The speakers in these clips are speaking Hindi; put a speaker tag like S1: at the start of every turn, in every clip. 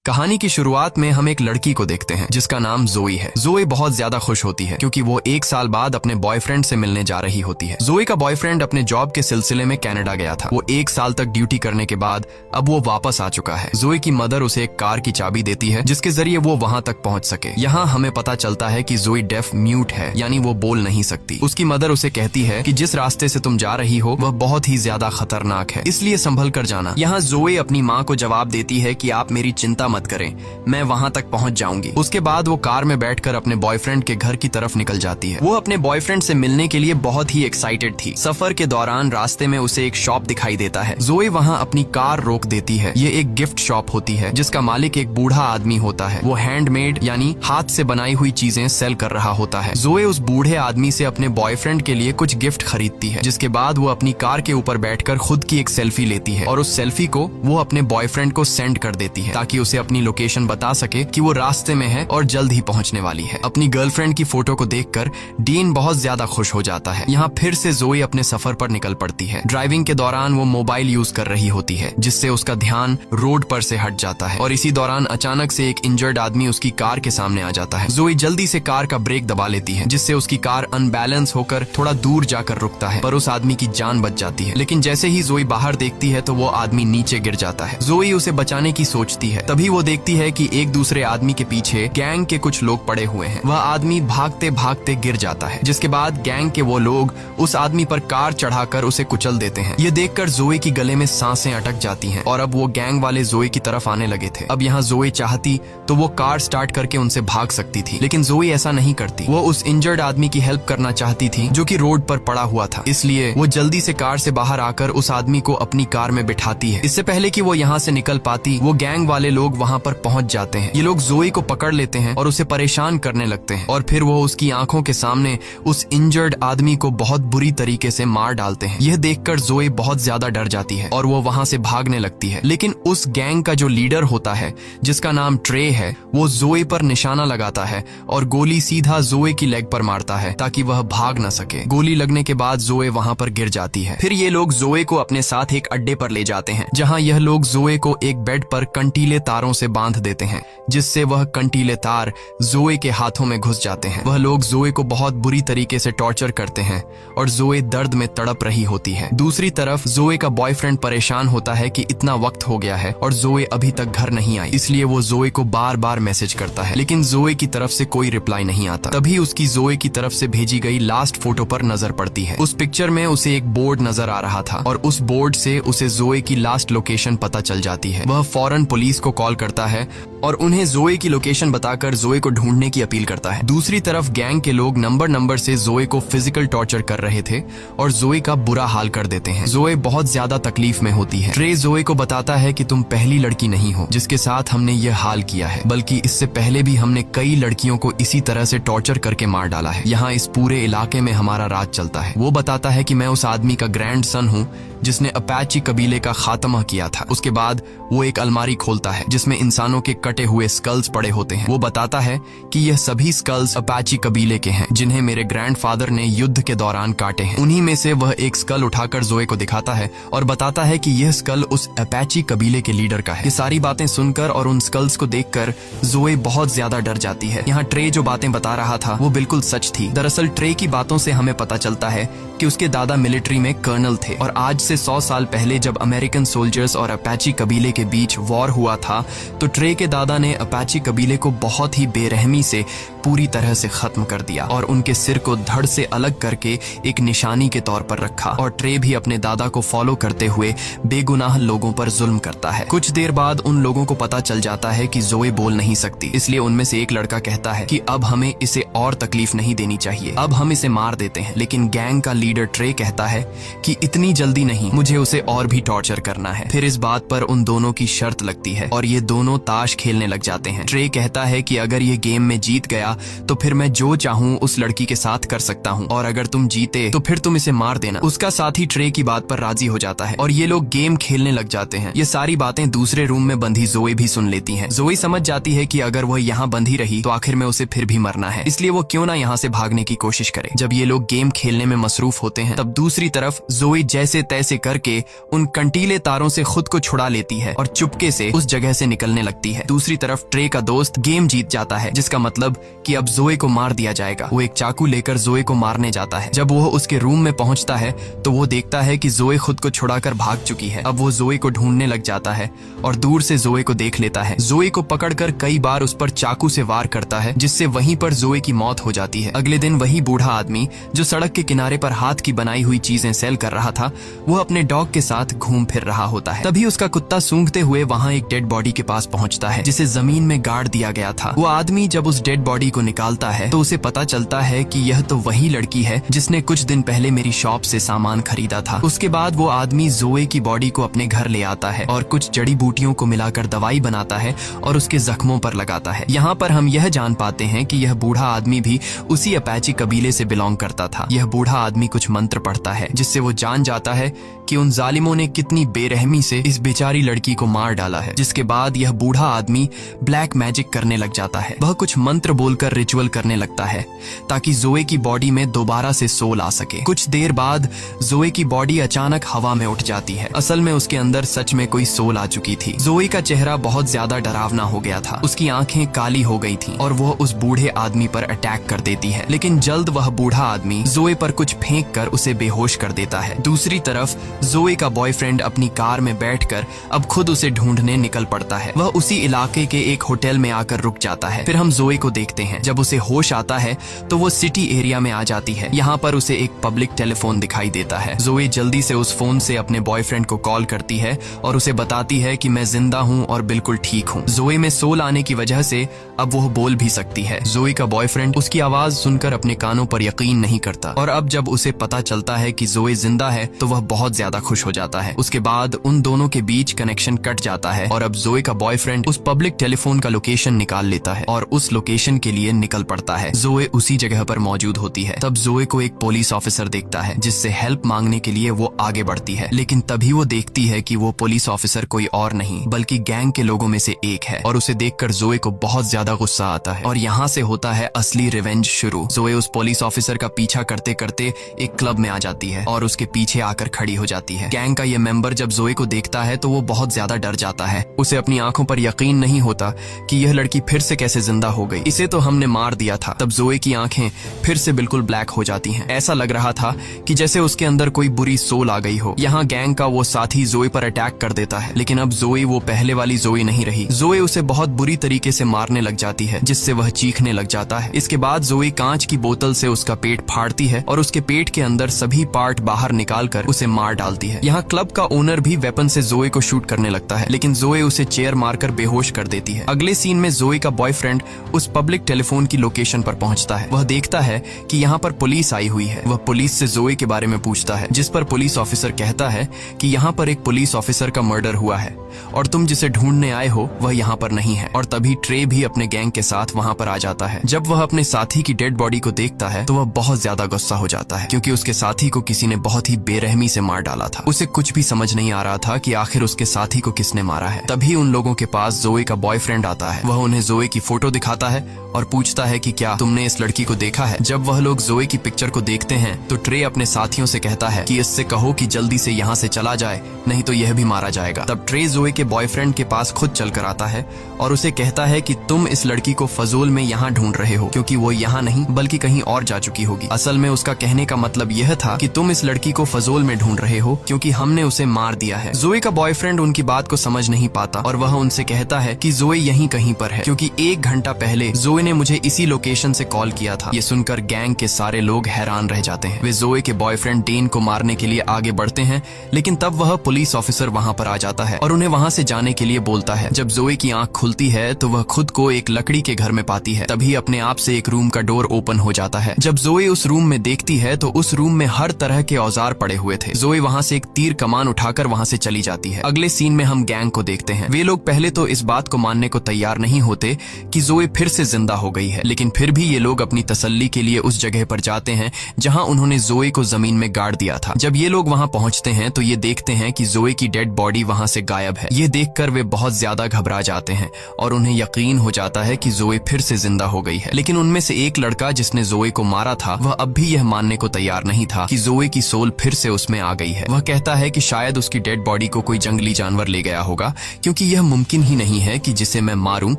S1: कहानी की शुरुआत में हम एक लड़की को देखते हैं जिसका नाम जोई है। जोई बहुत ज्यादा खुश होती है क्योंकि वो 1 साल बाद अपने बॉयफ्रेंड से मिलने जा रही होती है। जोई का बॉयफ्रेंड अपने जॉब के सिलसिले में कनाडा गया था। वो 1 साल तक ड्यूटी करने के बाद अब वो वापस आ चुका है। जोई की मदर उसे एक कार की चाबी देती है जिसके जरिए वो वहां तक पहुंच सके। यहाँ हमें पता चलता है कि जोई डेफ म्यूट है, यानी वो बोल नहीं सकती। उसकी मदर उसे कहती है कि जिस रास्ते से तुम जा रही हो वह बहुत ही ज्यादा खतरनाक है, इसलिए संभल कर जाना। यहाँ जोई अपनी माँ को जवाब देती है कि आप मेरी चिंता मत करें, मैं वहां तक पहुंच जाऊंगी। उसके बाद वो कार में बैठकर अपने बॉयफ्रेंड के घर की तरफ निकल जाती है। वो अपने बॉयफ्रेंड से मिलने के लिए बहुत ही एक्साइटेड थी। सफर के दौरान रास्ते में उसे एक शॉप दिखाई देता है। जोई वहां अपनी कार रोक देती है। ये एक गिफ्ट शॉप होती है जिसका मालिक एक बूढ़ा आदमी होता है। वो हैंडमेड यानी हाथ से बनाई हुई चीजें सेल कर रहा होता है। जोई उस बूढ़े आदमी से अपने बॉयफ्रेंड के लिए कुछ गिफ्ट खरीदती है, जिसके बाद वो अपनी कार के ऊपर बैठकर खुद की एक सेल्फी लेती है और उस सेल्फी को वो अपने बॉयफ्रेंड को सेंड कर देती है ताकि उसे अपनी लोकेशन बता सके कि वो रास्ते में है और जल्द ही पहुंचने वाली है। अपनी गर्लफ्रेंड की फोटो को देखकर डीन बहुत ज्यादा खुश हो जाता है। यहाँ फिर से जोई अपने सफर पर निकल पड़ती है। ड्राइविंग के दौरान वो मोबाइल यूज कर रही होती है जिससे उसका ध्यान रोड पर से हट जाता है और इसी दौरान अचानक से एक इंजर्ड आदमी उसकी कार के सामने आ जाता है। जोई जल्दी से कार का ब्रेक दबा लेती है जिससे उसकी कार अनबैलेंस होकर थोड़ा दूर जाकर रुकता है, पर उस आदमी की जान बच जाती है। लेकिन जैसे ही जोई बाहर देखती है तो वो आदमी नीचे गिर जाता है। जोई उसे बचाने की सोचती है, तभी वो देखती है कि एक दूसरे आदमी के पीछे गैंग के कुछ लोग पड़े हुए हैं। वह आदमी भागते भागते गिर जाता है, जिसके बाद गैंग के वो लोग उस आदमी पर कार चढ़ाकर उसे कुचल देते हैं। ये देखकर जोई की गले में सांसें अटक जाती हैं और अब वो गैंग वाले जोई की तरफ आने लगे थे। अब यहाँ जोई चाहती तो वो कार स्टार्ट करके उनसे भाग सकती थी, लेकिन जोई ऐसा नहीं करती। वो उस इंजर्ड आदमी की हेल्प करना चाहती थी जो कि रोड पर पड़ा हुआ था, इसलिए वो जल्दी से कार से बाहर आकर उस आदमी को अपनी कार में बिठाती है। इससे पहले कि वो यहाँ से निकल पाती, वो गैंग वाले लोग वहाँ पर पहुंच जाते हैं। ये लोग जोई को पकड़ लेते हैं और उसे परेशान करने लगते हैं और फिर वो उसकी आंखों के सामने उस इंजर्ड आदमी को बहुत बुरी तरीके से मार डालते हैं। यह देखकर जोई बहुत ज्यादा डर जाती है और वो वहां से भागने लगती है। लेकिन उस गैंग का जो लीडर होता है जिसका नाम ट्रे है, वो जोई पर निशाना लगाता है और गोली सीधा जोई की लेग पर मारता है ताकि वह भाग न सके। गोली लगने के बाद जोई वहां पर गिर जाती है। फिर ये लोग जोई को अपने साथ एक अड्डे पर ले जाते हैं जहां यह लोग जोई को एक बेड पर कंटीले तारों से बांध देते हैं, जिससे वह कंटीले तार जोई के हाथों में घुस जाते हैं। वह लोग जोई को बहुत बुरी तरीके से टॉर्चर करते हैं और जोई दर्द में तड़प रही होती है। दूसरी तरफ जोई का बॉयफ्रेंड परेशान होता है कि इतना वक्त हो गया है और जोई अभी तक घर नहीं आई, इसलिए वो जोई को बार बार मैसेज करता है, लेकिन जोई की तरफ से कोई रिप्लाई नहीं आता। तभी उसकी जोई की तरफ से भेजी गई लास्ट फोटो पर नजर पड़ती है। उस पिक्चर में उसे एक बोर्ड नजर आ रहा था और उस बोर्ड से उसे जोई की लास्ट लोकेशन पता चल जाती है। वह फौरन पुलिस को कॉल करता है और उन्हें जोई की लोकेशन बताकर जोई को ढूंढने की अपील करता है। दूसरी तरफ गैंग के लोग नंबर से जोई को फिजिकल टॉर्चर कर रहे थे और जोई का बुरा हाल कर देते हैं। जोई बहुत ज्यादा तकलीफ में होती है। ट्रे जोई को बताता है कि तुम पहली लड़की नहीं हो जिसके साथ हमने ये हाल किया है, बल्कि इससे पहले भी हमने कई लड़कियों को इसी तरह से टॉर्चर करके मार डाला है। यहाँ इस पूरे इलाके में हमारा राज चलता है। वो बताता है कि मैं उस आदमी का ग्रैंड सन हूँ जिसने अपाची कबीले का खात्मा किया था। उसके बाद वो एक अलमारी खोलता है जिसमें इंसानों के कटे हुए स्कल्स पड़े होते हैं। वो बताता है कि यह सभी स्कल्स अपाची कबीले के हैं जिन्हें मेरे ग्रैंडफादर ने युद्ध के दौरान काटे हैं। उन्हीं में से वह एक स्कल उठाकर जोई को दिखाता है और बताता है कि यह स्कल उस अपाची कबीले के लीडर का है। ये सारी बातें सुनकर और उन स्कल्स को देखकर जोई बहुत ज्यादा डर जाती है। यहाँ ट्रे जो बातें बता रहा था वो बिल्कुल सच थी। दरअसल ट्रे की बातों से हमें पता चलता है कि उसके दादा मिलिट्री में कर्नल थे और आज से 100 साल पहले जब अमेरिकन सोल्जर्स और अपाची कबीले के बीच वॉर हुआ था तो ट्रे के दादा ने अपाची कबीले को बहुत ही बेरहमी से पूरी तरह से खत्म कर दिया और उनके सिर को धड़ से अलग करके एक निशानी के तौर पर रखा। और ट्रे भी अपने दादा को फॉलो करते हुए बेगुनाह लोगों पर जुल्म करता है। कुछ देर बाद उन लोगों को पता चल जाता है कि जोई बोल नहीं सकती, इसलिए उनमें से एक लड़का कहता है कि अब हमें इसे और तकलीफ नहीं देनी चाहिए, अब हम इसे मार देते हैं। लेकिन गैंग का लीडर ट्रे कहता है कि इतनी जल्दी नहीं, मुझे उसे और भी टॉर्चर करना है। फिर इस बात पर उन दोनों की शर्त लगती है और ये दोनों ताश खेलने लग जाते हैं। ट्रे कहता है कि अगर ये गेम में जीत गया गया तो फिर मैं जो चाहूँ उस लड़की के साथ कर सकता हूँ, और अगर तुम जीते तो फिर तुम इसे मार देना। उसका साथी ट्रे की बात पर राजी हो जाता है और ये लोग गेम खेलने लग जाते हैं। ये सारी बातें दूसरे रूम में बंधी जोए भी सुन लेती है। जोए समझ जाती है कि अगर वह यहाँ बंधी रही तो आखिर में उसे फिर भी मरना है, इसलिए वो क्यों ना यहाँ से भागने की कोशिश करे। जब ये लोग गेम खेलने में मसरूफ होते हैं तब दूसरी तरफ जोए जैसे तैसे करके उन कंटीले तारों से खुद को छुड़ा लेती है और चुपके से उस जगह से निकलने लगती है। दूसरी तरफ ट्रे का दोस्त गेम जीत जाता है, जिसका मतलब कि अब जोए को मार दिया जाएगा। वो एक चाकू लेकर जोए को मारने जाता है। जब वो उसके रूम में पहुंचता है तो वो देखता है कि जोए खुद को छुड़ाकर भाग चुकी है। अब वो जोए को ढूंढने लग जाता है और दूर से जोए को देख लेता है। जोए को पकड़कर कई बार उस पर चाकू से वार करता है, जिससे वहीं पर जोए की मौत हो जाती है। अगले दिन वही बूढ़ा आदमी जो सड़क के किनारे पर हाथ की बनाई हुई चीजें सेल कर रहा था, वो अपने डॉग के साथ घूम फिर रहा होता है। तभी उसका कुत्ता सूंघते हुए वहाँ एक डेड बॉडी के पास पहुँचता है, जिसे जमीन में गाड़ दिया गया था। वो आदमी जब उस डेड बॉडी को निकालता है तो उसे पता चलता है कि यह तो वही लड़की है जिसने कुछ दिन पहले मेरी शॉप से सामान खरीदा था। उसके बाद वो आदमी जोए की बॉडी को अपने घर ले आता है और कुछ जड़ी बूटियों को मिलाकर दवाई बनाता है और उसके जख्मों पर लगाता है। यहाँ पर हम यह जान पाते हैं कि यह बूढ़ा आदमी भी उसी अपाची कबीले से बिलोंग करता था। यह बूढ़ा आदमी कुछ मंत्र पढ़ता है, जिससे वो जान जाता है कि उन जालिमों ने कितनी बेरहमी से इस बेचारी लड़की को मार डाला है। जिसके बाद यह बूढ़ा आदमी ब्लैक मैजिक करने लग जाता है। वह कुछ मंत्र बोलकर रिचुअल करने लगता है ताकि जोए की बॉडी में दोबारा से सोल आ सके। कुछ देर बाद जोए की बॉडी अचानक हवा में उठ जाती है। असल में उसके अंदर सच में कोई सोल आ चुकी थी। जोए का चेहरा बहुत ज्यादा डरावना हो गया था। उसकी आंखें काली हो गई थीं और वह उस बूढ़े आदमी पर अटैक कर देती है, लेकिन जल्द वह बूढ़ा आदमी जोए पर कुछ फेंक कर उसे बेहोश कर देता है। दूसरी तरफ जोए का बॉयफ्रेंड अपनी कार में बैठकर अब खुद उसे ढूंढने निकल पड़ता है। वह उसी इलाके के एक होटल में आकर रुक जाता है। फिर हम जोए को देखते हैं। जब उसे होश आता है तो वो सिटी एरिया में आ जाती है। यहाँ पर उसे एक पब्लिक टेलीफोन दिखाई देता है। जोए जल्दी से उस फोन से अपने बॉयफ्रेंड को कॉल करती है और उसे बताती है कि मैं जिंदा हूँ और बिल्कुल ठीक हूँ। जोए में सोल आने की वजह से अब वो बोल भी सकती है। जोए का बॉयफ्रेंड उसकी आवाज सुनकर अपने कानों पर यकीन नहीं करता और अब जब उसे पता चलता है कि जोए जिंदा है तो वह बहुत ज्यादा खुश हो जाता है। उसके बाद उन दोनों के बीच कनेक्शन कट जाता है और अब जोए का बॉयफ्रेंड उस पब्लिक टेलीफोन का लोकेशन निकाल लेता है और उस लोकेशन के लिए निकल पड़ता है। जोए उसी जगह पर मौजूद होती है। तब जोए को एक पुलिस ऑफिसर देखता है, जिससे हेल्प मांगने के लिए वो आगे बढ़ती है, लेकिन तभी वो देखती है कि वो पुलिस ऑफिसर कोई और नहीं बल्कि गैंग के लोगों में से एक है और उसे देखकर जोए को बहुत ज्यादा गुस्सा आता है और यहाँ से होता है असली रिवेंज शुरू। जोए उस पुलिस ऑफिसर का पीछा करते करते एक क्लब में आ जाती है और उसके पीछे आकर खड़ी हो जाती है। गैंग का ये मेंबर जब जोए को देखता है तो वो बहुत ज्यादा डर जाता है। उसे अपनी आंखों पर यकीन नहीं होता कि यह लड़की फिर से कैसे जिंदा हो गई। इसे तो हमने मार दिया था। तब जोए की आंखें फिर से बिल्कुल ब्लैक हो जाती हैं। ऐसा लग रहा था कि जैसे उसके अंदर कोई बुरी सोल आ गई हो। यहाँ गैंग का वो साथी जोए पर अटैक कर देता है, लेकिन अब जोए वो पहले वाली जोए नहीं रही। जोए उसे बहुत बुरी तरीके से मारने लग जाती है, जिससे वह चीखने लग जाता है। इसके बाद जोए कांच की बोतल से उसका पेट फाड़ती है और उसके पेट के अंदर सभी पार्ट बाहर निकालकर उसे मार डालती है। यहाँ क्लब का ओनर भी वेपन से जोए को शूट करने लगता है, लेकिन जोए उसे चेयर मारकर बेहोश कर देती है। अगले सीन में जोए का बॉयफ्रेंड उस पब्लिक टेलीफोन की लोकेशन पर पहुंचता है। वह देखता है कि यहाँ पर पुलिस आई हुई है। वह पुलिस से जोए के बारे में पूछता है, जिस पर पुलिस ऑफिसर कहता है कि यहाँ पर एक पुलिस ऑफिसर का मर्डर हुआ है और तुम जिसे ढूंढने आए हो वह यहाँ पर नहीं है। और तभी ट्रे भी अपने गैंग के साथ वहाँ पर आ जाता है। जब वह अपने साथी की डेड बॉडी को देखता है तो वह बहुत ज्यादा गुस्सा हो जाता है, क्योंकि उसके साथी को किसी ने बहुत ही बेरहमी से मार डाला था। उसे कुछ भी समझ नहीं आ रहा था कि आखिर उसके साथी को किसने मारा है। तभी उन लोगों के पास जोए का बॉयफ्रेंड आता है। वह उन्हें जोए की फोटो दिखाता है और पूछता है कि क्या तुमने इस लड़की को देखा है। जब वह लोग जोए की पिक्चर को देखते हैं तो ट्रे अपने साथियों से कहता है कि इससे कहो कि जल्दी से यहाँ से चला जाए, नहीं तो यह भी मारा जाएगा। तब ट्रे जोए के बॉयफ्रेंड के पास खुद चल कर आता है और उसे कहता है कि तुम इस लड़की को फजूल में यहाँ ढूंढ रहे हो, क्योंकि वो यहाँ नहीं बल्कि कहीं और जा चुकी होगी। असल में उसका कहने का मतलब यह था कि तुम इस लड़की को फजूल में ढूंढ रहे हो क्योंकि हमने उसे मार दिया है। जोए का बॉयफ्रेंड उनकी बात को समझ नहीं पाता और वह उनसे कहता है कि जोए यहीं कहीं पर है, क्योंकि 1 घंटा पहले जोए ने मुझे इसी लोकेशन से कॉल किया था। ये सुनकर गैंग के सारे लोग हैरान रह जाते हैं। वे जोए के बॉयफ्रेंड डेन को मारने के लिए आगे बढ़ते हैं, लेकिन तब वह पुलिस ऑफिसर वहाँ पर आ जाता है और उन्हें वहाँ से जाने के लिए बोलता है। जब जोए की आंख खुलती है तो वह खुद को एक लकड़ी के घर में पाती है। तभी अपने आप से एक रूम का डोर ओपन हो जाता है। जब जोए उस रूम में देखती है तो उस रूम में हर तरह के औजार पड़े हुए थे। जोए वहाँ से एक तीर कमान उठाकर वहाँ से चली जाती है। अगले सीन में हम गैंग को देखते हैं। वे लोग पहले तो इस बात को मानने को तैयार नहीं होते कि जोए फिर से जिंदा हो गई है। लेकिन फिर भी ये लोग अपनी तसल्ली के लिए उस जगह पर जाते हैं जहां उन्होंने जोए को जमीन में गाड़ दिया था। जब ये लोग वहां पहुंचते हैं तो ये देखते हैं कि जोए की डेड बॉडी वहां से गायब है। ये देखकर वे बहुत ज्यादा घबरा जाते हैं और उन्हें यकीन हो जाता है कि जोए फिर से जिंदा हो गई है। लेकिन उनमें से एक लड़का जिसने जोए को मारा था, वह अब भी यह मानने को तैयार नहीं था कि जोए की सोल फिर से उसमें आ गई है। वह कहता है कि शायद उसकी डेड बॉडी को कोई जंगली जानवर ले गया होगा, क्योंकि यह मुमकिन ही नहीं है कि जिसे मैं मारूं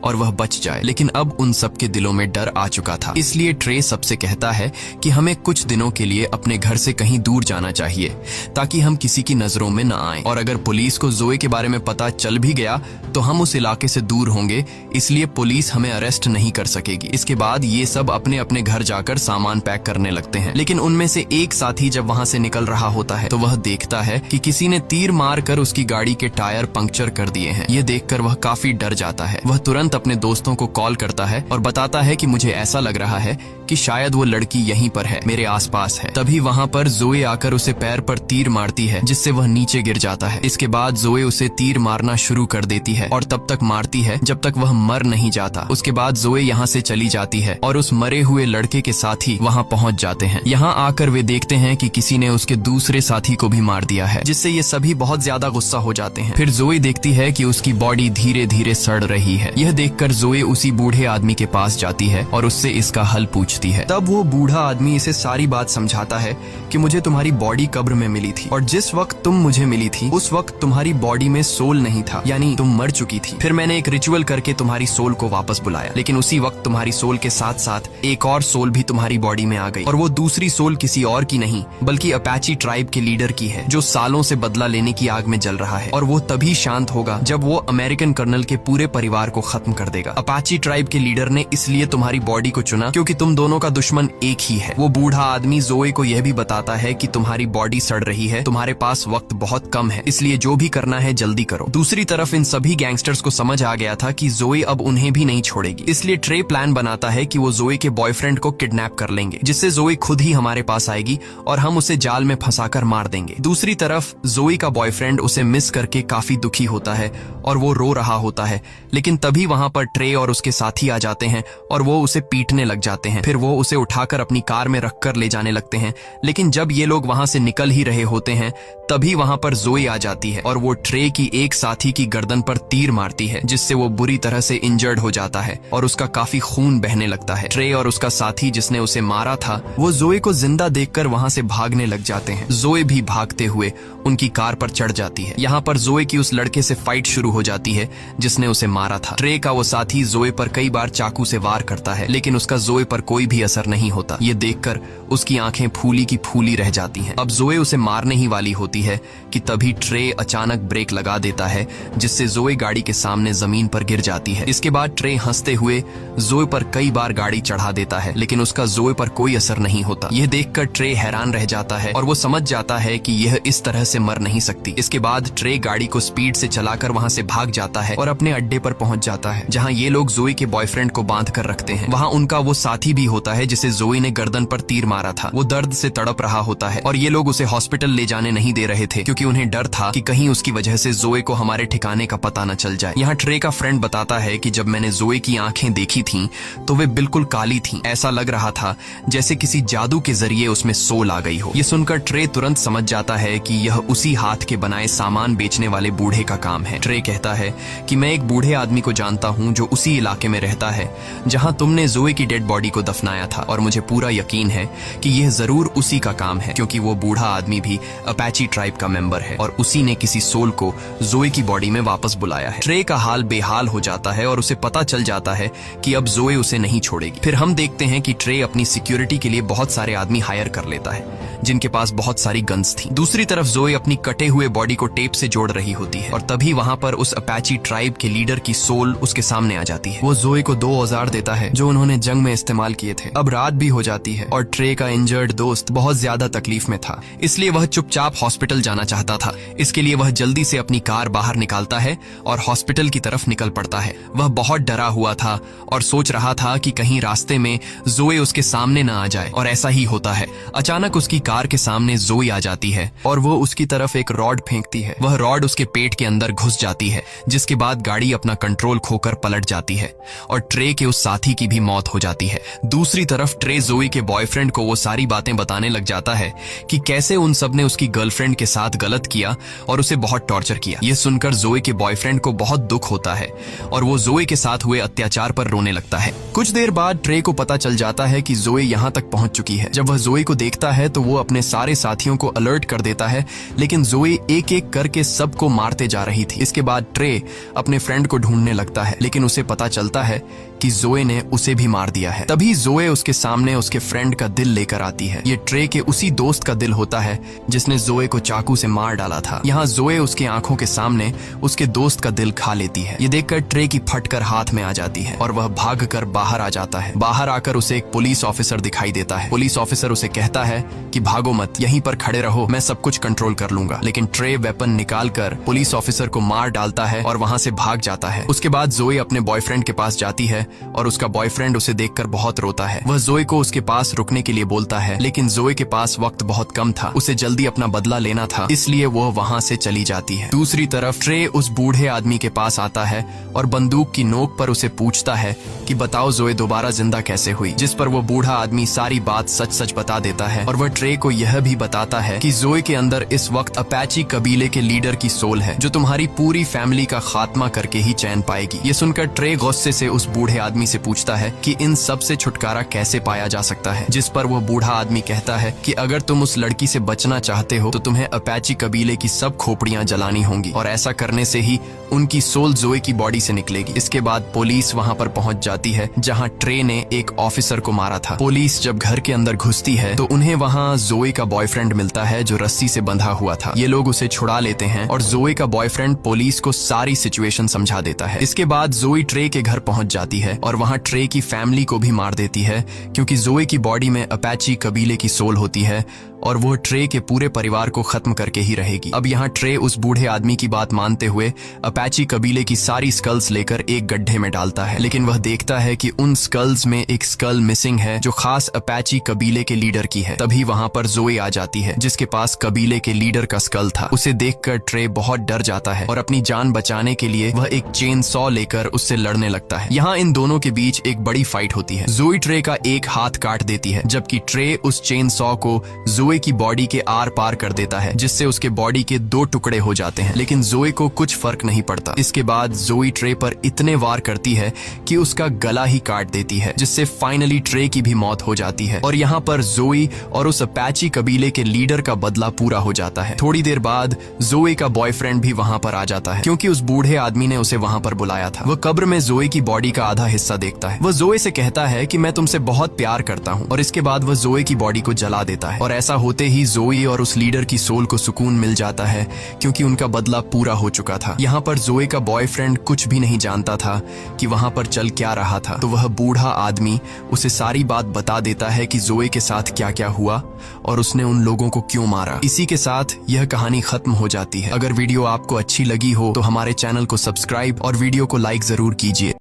S1: और वह बच जाए। लेकिन अब उन सबके दिलों में डर आ चुका था। इसलिए ट्रे सबसे कहता है कि हमें कुछ दिनों के लिए अपने घर से कहीं दूर जाना चाहिए ताकि हम किसी की नजरों में न आएं। और अगर पुलिस को जोए के बारे में पता चल भी गया तो हम उस इलाके से दूर होंगे, इसलिए पुलिस हमें अरेस्ट नहीं कर सकेगी। इसके बाद ये सब अपने अपने घर जाकर सामान पैक करने लगते हैं। लेकिन उनमें से एक साथी जब वहां से निकल रहा होता है तो वह देखता है कि किसी ने तीर मारकर उसकी गाड़ी के टायर पंक्चर कर दिए हैं। यह देखकर वह काफी डर जाता है। वह तुरंत अपने दोस्तों को कॉल करता है और बताता है कि मुझे ऐसा लग रहा है कि शायद वो लड़की यहीं पर है, मेरे आसपास है। तभी वहां पर जोए आकर उसे पैर पर तीर मारती है, जिससे वह नीचे गिर जाता है। इसके बाद जोए उसे तीर मारना शुरू कर देती है और तब तक मारती है जब तक वह मर नहीं जाता। उसके बाद जोए यहाँ से चली जाती है और उस मरे हुए लड़के के साथी वहाँ पहुँच जाते हैं। यहाँ आकर वे देखते हैं कि किसी ने उसके दूसरे साथी को भी मार दिया है, जिससे ये सभी बहुत ज्यादा गुस्सा हो जाते हैं। फिर जोए देखती है कि उसकी बॉडी धीरे धीरे सड़ रही है। यह देखकर जोए उसी बूढ़े आदमी के पास जाती है और उससे इसका हल पूछती है। तब वो बूढ़ा आदमी इसे सारी बात समझाता है कि मुझे तुम्हारी बॉडी कब्र में मिली थी और जिस वक्त तुम मुझे मिली थी उस वक्त तुम्हारी बॉडी में सोल नहीं था, यानी तुम मर चुकी थी। फिर मैंने एक रिचुअल करके तुम्हारी सोल को वापस बुलाया, लेकिन उसी वक्त तुम्हारी सोल के साथ साथ एक और सोल भी तुम्हारी बॉडी में आ गई। और वो दूसरी सोल किसी और की नहीं बल्कि अपाची ट्राइब के लीडर की है, जो सालों से बदला लेने की आग में जल रहा है। और वो तभी शांत होगा जब वो अमेरिकन कर्नल के पूरे परिवार को खत्म कर देगा। अपाची ट्राइब के लीडर ने इसलिए तुम्हारी बॉडी को चुना क्योंकि तुम दोनों का दुश्मन एक ही है। वो बूढ़ा आदमी जोए को यह भी बताता है कि तुम्हारी बॉडी सड़ रही है, तुम्हारे पास वक्त बहुत कम है, इसलिए जो भी करना है जल्दी करो। दूसरी तरफ इन सभी गैंगस्टर्स को समझ आ गया था कि जोए अब उन्हें भी नहीं छोड़ेगी, इसलिए ट्रे प्लान बनाता है कि वो जोए के बॉयफ्रेंड को किडनैप कर लेंगे, जिससे जोए खुद ही हमारे पास आएगी और हम उसे जाल में फंसाकर मार देंगे। दूसरी तरफ जोए का बॉयफ्रेंड उसे मिस करके काफी दुखी होता है और वो रो रहा होता है। लेकिन तभी वहां पर ट्रे और उसके साथी आ जाते हैं और वो उसे पीटने लग जाते हैं। फिर वो उसे उठाकर अपनी कार में रखकर ले जाने लगते हैं। लेकिन जब ये लोग वहां से निकल ही रहे होते हैं तभी वहां पर जोए आ जाती है और वो ट्रे की एक साथी की गर्दन पर तीर मारती है, जिससे वो बुरी तरह से इंजर्ड हो जाता है और उसका काफी खून बहने लगता है। ट्रे और उसका साथी जिसने उसे मारा था वो जोए को जिंदा देखकर वहां से भागने लग जाते हैं। जोए भी भागते हुए उनकी कार पर चढ़ जाती है। यहाँ पर जोए की उस लड़के से फाइट शुरू हो जाती है जिसने उसे मारा था। ट्रे का वो साथी जोए पर कई बार चाकू से वार करता है, लेकिन उसका जोए पर कोई भी असर नहीं होता। ये देखकर उसकी आंखें फूली की फूली रह जाती हैं। अब जोए उसे मारने ही वाली होती है कि तभी ट्रे अचानक ब्रेक लगा देता है, जिससे जोए गाड़ी के सामने जमीन पर गिर जाती है। इसके बाद ट्रे हंसते हुए जोए पर कई बार गाड़ी चढ़ा देता है, लेकिन उसका जोए पर कोई असर नहीं होता। यह देखकर ट्रे हैरान रह जाता है और वो समझ जाता है कि यह इस तरह से मर नहीं सकती। इसके बाद ट्रे गाड़ी को स्पीड से चलाकर वहां से भाग जाता है और अपने अड्डे पर पहुंच जाता है, जहां ये लोग जोए के बॉयफ्रेंड को बांध कर रखते हैं। वहां उनका वो साथी भी होता है जिसे जोए ने गर्दन पर तीर मारा था। वो दर्द से तड़प रहा होता है और ये लोग उसे हॉस्पिटल ले जाने नहीं दे रहे थे, क्योंकि उन्हें डर था कि कहीं उसकी वजह से जोए को हमारे ठिकाने का पता न चल जाए। यहाँ ट्रे का फ्रेंड बताता है कि जब मैंने जोए की आंखें देखी थीं तो वे बिल्कुल काली थीं। ऐसा लग रहा था जैसे किसी जादू के जरिए उसमें सोल आ गई हो। ये सुनकर ट्रे तुरंत समझ जाता है कि यह उसी हाथ के बनाए सामान बेचने वाले बूढ़े का काम है। ट्रे कहता है कि मैं एक बूढ़े आदमी को जानता हूँ जो उसी इलाके में रहता है जहाँ तुमने जोए की डेड बॉडी को दफनाया था, और मुझे पूरा यकीन है कि यह जरूर उसी का काम है, क्योंकि वो बूढ़ा आदमी भी अपाची ट्राइब का मेंबर है और उसी ने किसी सोल को जोए की बॉडी में वापस बुलाया है। ट्रे का हाल बेहाल हो जाता है और उसे पता चल जाता है कि अब जोए उसे नहीं छोड़ेगी। फिर हम देखते हैं कि ट्रे अपनी सिक्योरिटी के लिए बहुत सारे आदमी हायर कर लेता है जिनके पास बहुत सारी गन्स थी। दूसरी तरफ जोए अपनी कटे हुए बॉडी को टेप से जोड़ रही होती है और तभी वहां पर उस अपाची ट्राइब के लीडर की सोल उसके सामने आ जाती है। वो जोए को 2 औजार देता है जो उन्होंने जंग में इस्तेमाल किए थे। अब रात भी हो जाती है और ट्रे का इंजर्ड दोस्त बहुत ज्यादा तकलीफ में था, इसलिए वह चुपचाप हॉस्पिटल जाना चाहता था। इसके लिए वह जल्दी से अपनी कार बाहर निकालता है और हॉस्पिटल की तरफ निकल पड़ता है। वह बहुत डरा हुआ था और सोच रहा था कि कहीं रास्ते में जोए उसके सामने न आ जाए, और ऐसा ही होता है। अचानक उसकी कार के सामने जोए आ जाती है और वो उसकी तरफ एक रॉड फेंकती है। वह रॉड उसके पेट के अंदर घुस जाती है, जिसके बाद गाड़ी अपना कंट्रोल खोकर पलट जाती है और ट्रे ट्रे के उस साथी की भी मौत हो जाती है। दूसरी तरफ ट्रे जोई के बॉयफ्रेंड को वो सारी बातें बताने लग जाता है कि कैसे उन सब ने उसकी गर्लफ्रेंड के साथ गलत किया और उसे बहुत टॉर्चर किया। यह सुनकर जोई के बॉयफ्रेंड को बहुत दुख होता है और वो जोई के साथ हुए अत्याचार पर रोने लगता है। कुछ देर बाद ट्रे को पता चल जाता है कि जोई यहाँ तक पहुंच चुकी है। जब वह जोई को देखता है तो वो अपने सारे साथियों को अलर्ट कर देता है, लेकिन जोई एक एक करके सबको मारते जा रही थी। इसके बाद ट्रे अपने फ्रेंड को ढूंढने लगता है, लेकिन उसे पता चलता है कि जोए ने उसे भी मार दिया है। तभी जोए उसके सामने उसके फ्रेंड का दिल लेकर आती है। ये ट्रे के उसी दोस्त का दिल होता है जिसने जोए को चाकू से मार डाला था। यहाँ जोए उसकी आंखों के सामने उसके दोस्त का दिल खा लेती है। ये देखकर ट्रे की फटकर हाथ में आ जाती है और वह भागकर बाहर आ जाता है। बाहर आकर उसे एक पुलिस ऑफिसर दिखाई देता है। पुलिस ऑफिसर उसे कहता है कि भागो मत, यहीं पर खड़े रहो, मैं सब कुछ कंट्रोल कर लूंगा। लेकिन ट्रे वेपन निकालकर पुलिस ऑफिसर को मार डालता है और वहां से भाग जाता है। उसके बाद जोए अपने बॉयफ्रेंड के पास जाती है और उसका बॉयफ्रेंड उसे देखकर बहुत रोता है। वह जोए को उसके पास रुकने के लिए बोलता है, लेकिन जोए के पास वक्त बहुत कम था, उसे जल्दी अपना बदला लेना था, इसलिए वह वहां से चली जाती है। दूसरी तरफ ट्रे उस बूढ़े आदमी के पास आता है और बंदूक की नोक पर उसे पूछता है कि बताओ जोए दोबारा जिंदा कैसे हुई, जिस पर वो बूढ़ा आदमी सारी बात सच सच बता देता है और वह ट्रे को यह भी बताता है कि जोए के अंदर इस वक्त अपाची कबीले के लीडर की सोल है, जो तुम्हारी पूरी फैमिली का खात्मा करके ही चैन पाएगी। ये सुनकर ट्रे गुस्से से उस बूढ़े आदमी से पूछता है कि इन सब से छुटकारा कैसे पाया जा सकता है, जिस पर वह बूढ़ा आदमी कहता है कि अगर तुम उस लड़की से बचना चाहते हो तो तुम्हें अपाची कबीले की सब खोपड़ियां जलानी होंगी और ऐसा करने से ही उनकी सोल जोए की बॉडी से निकलेगी। इसके बाद पुलिस वहां पर पहुंच जाती है जहां ट्रे ने एक ऑफिसर को मारा था। पुलिस जब घर के अंदर घुसती है तो उन्हें वहां जोए का बॉयफ्रेंड मिलता है जो रस्सी से बंधा हुआ था। ये लोग उसे छुड़ा लेते हैं और जोए का बॉयफ्रेंड पुलिस को सारी सिचुएशन समझा देता है। इसके बाद जोई ट्रे के घर पहुंच जाती है और वहां ट्रे की फैमिली को भी मार देती है, क्योंकि जोए की बॉडी में अपाची कबीले की सोल होती है और वो ट्रे के पूरे परिवार को खत्म करके ही रहेगी। अब यहाँ ट्रे उस बूढ़े आदमी की बात मानते हुए अपाची कबीले की सारी स्कल्स लेकर एक गड्ढे में डालता है, लेकिन वह देखता है कि उन स्कल्स में एक स्कल मिसिंग है जो खास अपाची कबीले के लीडर की है। तभी वहां पर जोए आ जाती है जिसके पास कबीले के लीडर का स्कल था। उसे देखकर ट्रे बहुत डर जाता है और अपनी जान बचाने के लिए वह एक चेन सॉ लेकर उससे लड़ने लगता है। यहाँ इन दोनों के बीच एक बड़ी फाइट होती है। जोई ट्रे का एक हाथ काट देती है, जबकि ट्रे उस चेन सॉ को जोए की बॉडी के आर पार कर देता है, जिससे उसके बॉडी के 2 टुकड़े हो जाते हैं, लेकिन जोए को कुछ फर्क नहीं पड़ता। इसके बाद जोई ट्रे पर इतने वार करती है कि उसका गला ही काट देती है, जिससे फाइनली ट्रे की भी मौत हो जाती है और यहाँ पर जोई और उस अपाची कबीले के लीडर का बदला पूरा हो जाता है। थोड़ी देर बाद जोई का बॉयफ्रेंड भी वहां पर आ जाता है, क्योंकि उस बूढ़े आदमी ने उसे वहां पर बुलाया था। वह कब्र में जोई की बॉडी का आधा हिस्सा देखता है। वह जोई से कहता है कि मैं तुमसे बहुत प्यार करता हूँ और इसके बाद वह जोई की बॉडी को जला देता है और ऐसा होते ही जोई और उस लीडर की सोल को सुकून मिल जाता है, क्योंकि उनका बदला पूरा हो चुका था। यहाँ पर जोई का बॉयफ्रेंड कुछ भी नहीं जानता था कि वहां पर चल क्या रहा था, तो वह बूढ़ा आदमी उसे सारी बात बता देता है कि जोई के साथ क्या क्या हुआ और उसने उन लोगों को क्यों मारा। इसी के साथ यह कहानी खत्म हो जाती है। अगर वीडियो आपको अच्छी लगी हो तो हमारे चैनल को सब्सक्राइब और वीडियो को लाइक जरूर कीजिए।